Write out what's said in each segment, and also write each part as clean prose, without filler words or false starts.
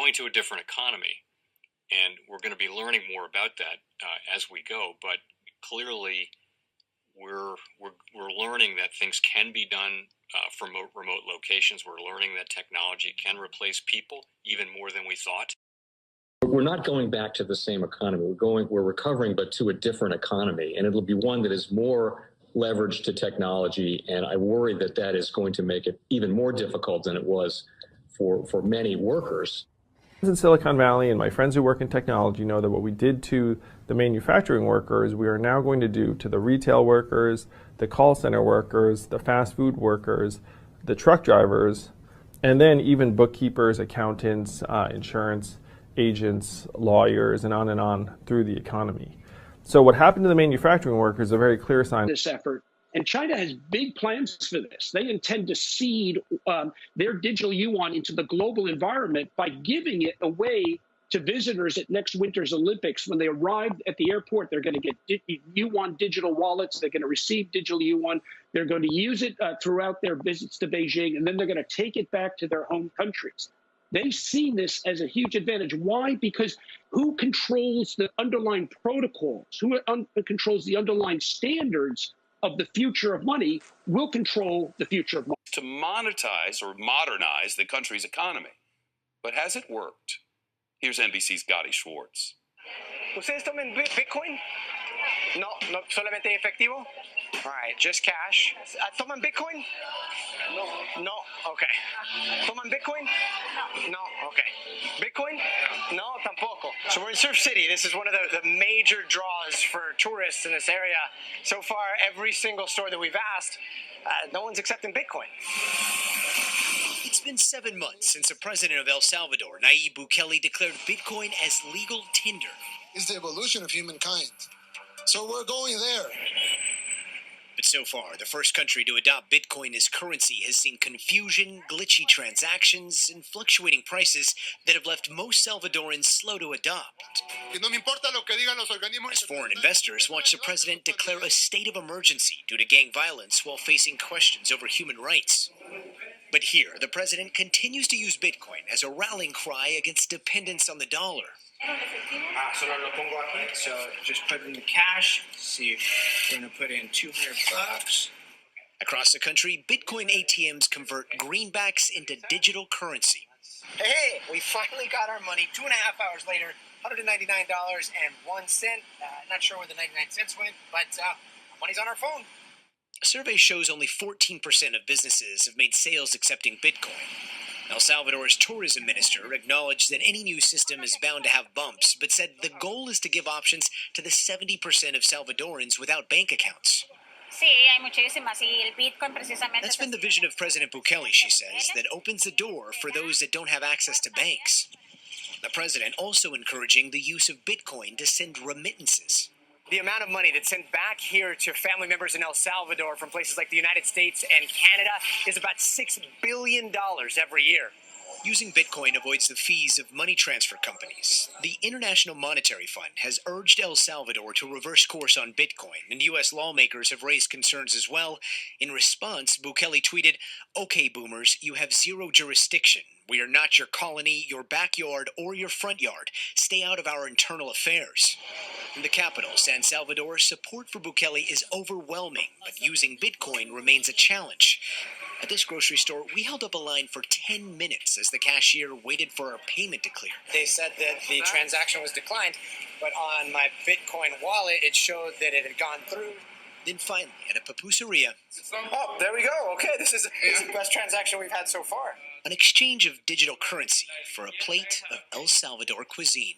going to a different economy, and we're going to be learning more about that as we go. But clearly, we're learning that things can be done from remote locations. We're learning that technology can replace people even more than we thought. We're not going back to the same economy. We're recovering, but to a different economy, and it'll be one that is more leveraged to technology. And I worry that that is going to make it even more difficult than it was for many workers. In Silicon Valley, and my friends who work in technology know that what we did to the manufacturing workers, we are now going to do to the retail workers, the call center workers, the fast food workers, the truck drivers, and then even bookkeepers, accountants, insurance agents, lawyers, and on through the economy. So what happened to the manufacturing workers is a very clear sign. This effort, and China has big plans for this. They intend to seed their digital yuan into the global environment by giving it away to visitors at next winter's Olympics. When they arrive at the airport, they're going to get yuan digital wallets. They're going to receive digital yuan. They're going to use it throughout their visits to Beijing, and then they're going to take it back to their home countries. They see this as a huge advantage. Why? Because who controls the underlying protocols, who controls the underlying standards of the future of money will control the future of money. To monetize or modernize the country's economy. But has it worked? Here's NBC's Gotti Schwartz. ¿Ustedes toman Bitcoin? No, solamente efectivo? All right, just cash. ¿Toman Bitcoin? No, okay. ¿Toman Bitcoin? No, okay. Bitcoin? No, tampoco. So we're in Surf City. This is one of the major draws for tourists in this area. So far, every single store that we've asked, no one's accepting Bitcoin. It's been 7 months since the president of El Salvador, Nayib Bukele, declared Bitcoin as legal tender. It's the evolution of humankind. So we're going there. But so far, the first country to adopt Bitcoin as currency has seen confusion, glitchy transactions, and fluctuating prices that have left most Salvadorans slow to adopt. As foreign investors watch the president declare a state of emergency due to gang violence while facing questions over human rights. But here, the president continues to use Bitcoin as a rallying cry against dependence on the dollar. So just put in the cash. See, we're going to put in $200. Across the country, Bitcoin ATMs convert greenbacks into digital currency. Hey, we finally got our money 2.5 hours later, $199.01. Not sure where the 99 cents went, but money's on our phone. A survey shows only 14% of businesses have made sales accepting Bitcoin. El Salvador's tourism minister acknowledged that any new system is bound to have bumps, but said the goal is to give options to the 70% of Salvadorans without bank accounts. That's been the vision of President Bukele, she says, that opens the door for those that don't have access to banks. The president also encouraging the use of Bitcoin to send remittances. The amount of money that's sent back here to family members in El Salvador from places like the United States and Canada is about $6 billion every year. Using Bitcoin avoids the fees of money transfer companies. The International Monetary Fund has urged El Salvador to reverse course on Bitcoin, and U.S. lawmakers have raised concerns as well. In response, Bukele tweeted, "Okay, boomers, you have zero jurisdiction. We are not your colony, your backyard, or your front yard. Stay out of our internal affairs." In the capital, San Salvador, support for Bukele is overwhelming, but using Bitcoin remains a challenge. At this grocery store, we held up a line for 10 minutes as the cashier waited for our payment to clear. They said that the transaction was declined, but on my Bitcoin wallet, it showed that it had gone through. Then finally, at a pupuseria, oh, there we go. Okay, this is the best transaction we've had so far. An exchange of digital currency for a plate of El Salvador cuisine.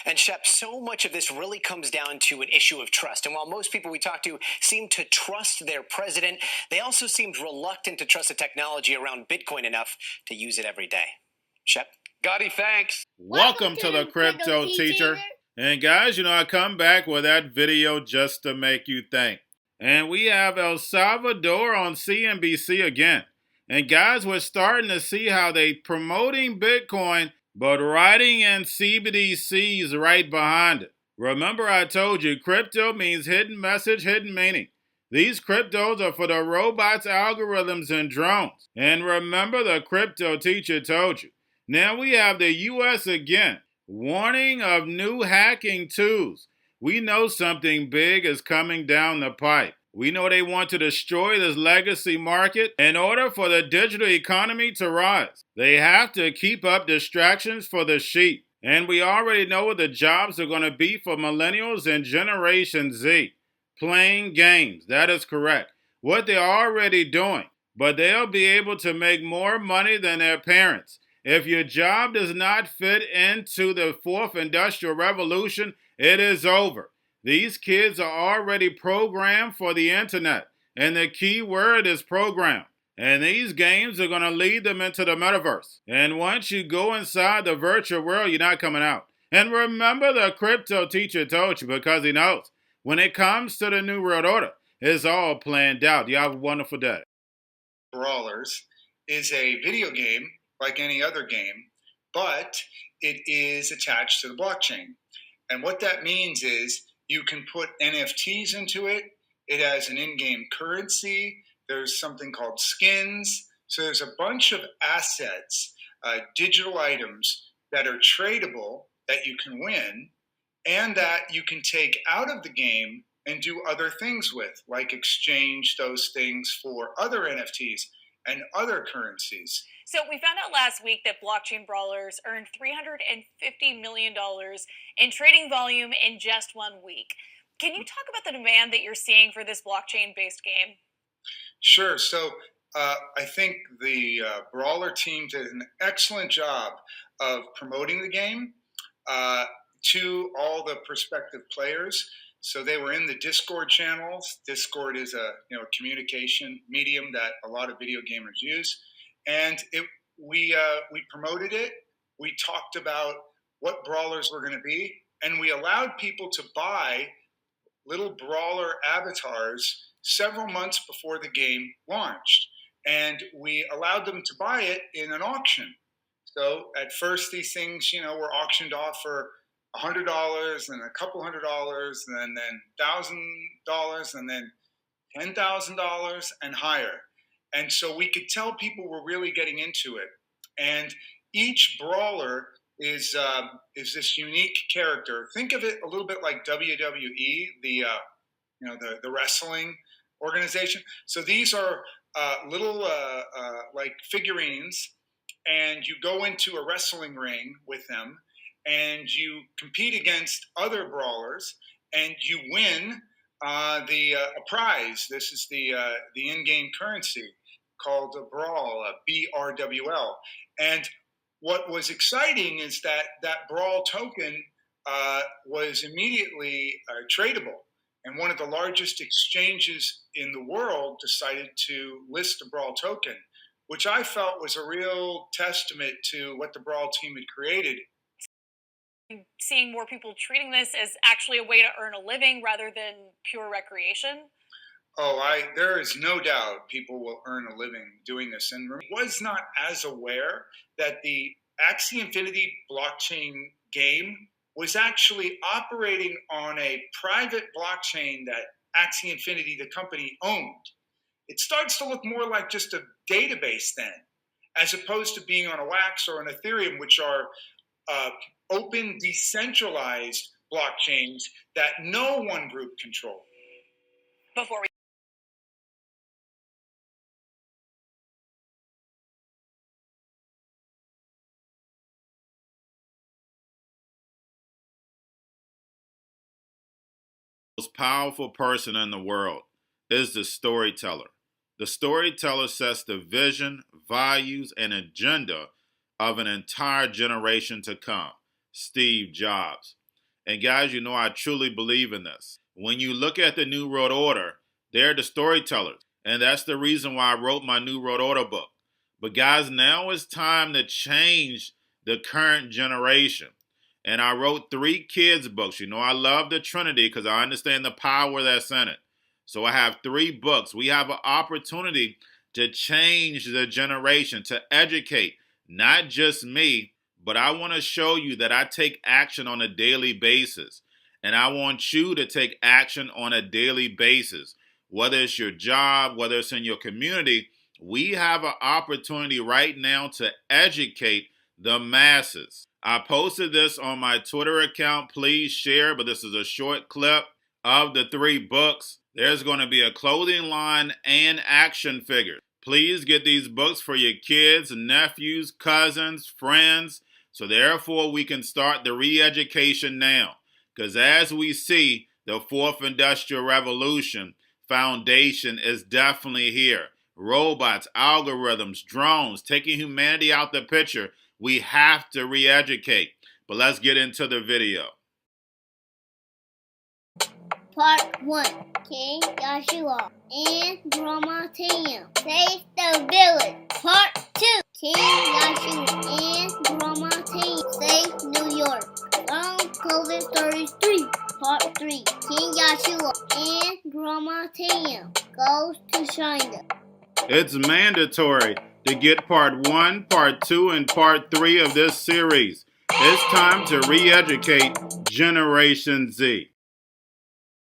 And Shep, so much of this really comes down to an issue of trust. And while most people we talk to seem to trust their president, they also seemed reluctant to trust the technology around Bitcoin enough to use it every day. Shep? Gotti, thanks. Welcome to the Crypto Teacher. And guys, I come back with that video just to make you think. And we have El Salvador on CNBC again. And guys, we're starting to see how they promoting Bitcoin, but writing in Cbdc'S right behind it. Remember I told you, crypto means hidden message, hidden meaning. These cryptos are for the robots, algorithms, and drones. And remember the Crypto Teacher told you, Now we have the U.S. again, warning of new hacking tools. We know something big is coming down the pipe. We know they want to destroy this legacy market in order for the digital economy to rise. They have to keep up distractions for the sheep. And we already know what the jobs are going to be for millennials and Generation Z. Playing games, that is correct. What they're already doing. But they'll be able to make more money than their parents. If your job does not fit into the fourth industrial revolution, it is over. These kids are already programmed for the internet, and the key word is program. And these games are going to lead them into the metaverse. And once you go inside the virtual world, you're not coming out. And remember, the crypto teacher told you, because he knows. When it comes to the New World Order, it's all planned out. You have a wonderful day. Brawlers is a video game like any other game, but it is attached to the blockchain. And what that means is you can put NFTs into it. It has an in-game currency. There's something called skins. So there's a bunch of assets, digital items that are tradable that you can win and that you can take out of the game and do other things with, like exchange those things for other NFTs and other currencies. So we found out last week that blockchain brawlers earned $350 million in trading volume in just 1 week. Can you talk about the demand that you're seeing for this blockchain-based game? Sure. So I think the Brawler team did an excellent job of promoting the game to all the prospective players. So they were in the Discord channels. Discord is a communication medium that a lot of video gamers use, and we promoted it. We talked about what brawlers were going to be, and we allowed people to buy little brawler avatars several months before the game launched, and we allowed them to buy it in an auction. So at first, these things were auctioned off for $100 and a couple $100 and then $1,000 and then $10,000 and higher. And so we could tell people were really getting into it. And each brawler is this unique character. Think of it a little bit like WWE, the wrestling organization. So these are little like figurines, and you go into a wrestling ring with them, and you compete against other brawlers, and you win a prize. This is the in-game currency called a brawl, a BRWL. And what was exciting is that brawl token was immediately tradable. And one of the largest exchanges in the world decided to list the brawl token, which I felt was a real testament to what the brawl team had created. Seeing more people treating this as actually a way to earn a living rather than pure recreation? There is no doubt people will earn a living doing this. And was not as aware that the Axie Infinity blockchain game was actually operating on a private blockchain that Axie Infinity, the company, owned. It starts to look more like just a database then, as opposed to being on a Wax or an Ethereum, which are open, decentralized blockchains that no one group controls. Before we most powerful person in the world is the storyteller. The storyteller sets the vision, values, and agenda of an entire generation to come. Steve Jobs. And guys, I truly believe in this. When you look at the New World Order, they're the storytellers. And that's the reason why I wrote my New World Order book. But guys, now it's time to change the current generation. And I wrote 3 kids' books. I love the Trinity because I understand the power that's in it. So I have 3 books. We have an opportunity to change the generation, to educate, not just me, but I want to show you that I take action on a daily basis. And I want you to take action on a daily basis. Whether it's your job, whether it's in your community, we have an opportunity right now to educate the masses. I posted this on my Twitter account. Please share, but this is a short clip of the 3 books. There's going to be a clothing line and action figures. Please get these books for your kids, nephews, cousins, friends, so therefore we can start the re-education now. Because as we see, the 4th Industrial Revolution foundation is definitely here. Robots, algorithms, drones, taking humanity out the picture. We have to re-educate. But let's get into the video. Part 1. King Joshua and Grandma Tam save the village. Part 2. King Joshua and Grandma Tam save New York from COVID-33. Part 3. King Joshua and Grandma Tam goes to China. It's mandatory to get part 1, part 2, and part 3 of this series. It's time to re-educate Generation Z.